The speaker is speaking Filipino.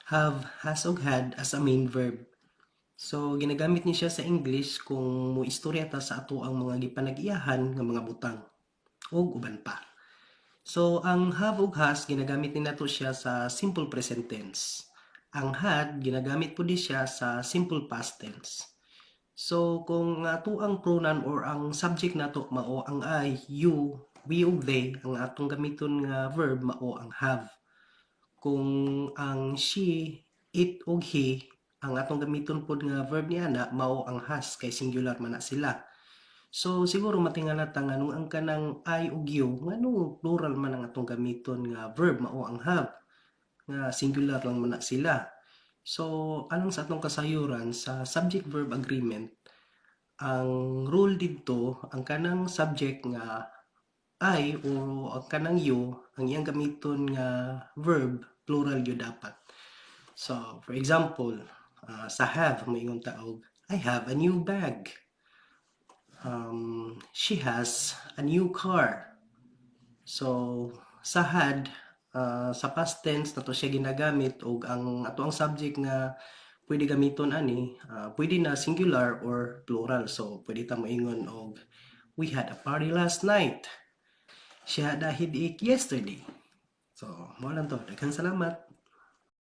have, has ug had as a main verb. So ginagamit ni siya sa English kung moistorya ta sa ato ang mga gipanag-iyahan nga mga butang ug uban pa. So ang have ug has ginagamit ni nato siya sa simple present tense. Ang had ginagamit po di siya sa simple past tense. So kung ato ang pronoun or ang subject nato mao ang I, you, we ug they, ang atong gamiton nga verb mao ang have. Kung ang she, it ug he, ang atong gamiton pod nga verb ni ana mao ang has kay singular man na sila. So siguro matingala ta nga nung ang kanang I ug you nganong plural man ang atong gamiton nga verb mao ang have nga singular lang man na sila. So alang sa atong kasayuran sa subject verb agreement ang rule didto ang kanang subject nga I o ang kanang you ang iyang gamiton nga verb plural gyud dapat. So, for example, sa have, moingon ta og I have a new bag. She has a new car. So, sa had, sa past tense nato siya ginagamit og ang ato ang subject nga pwede gamiton ani, pwede na singular or plural. So, pwede ta moingon og we had a party last night. She had a headache yesterday. So, mo lang to. Daghang salamat.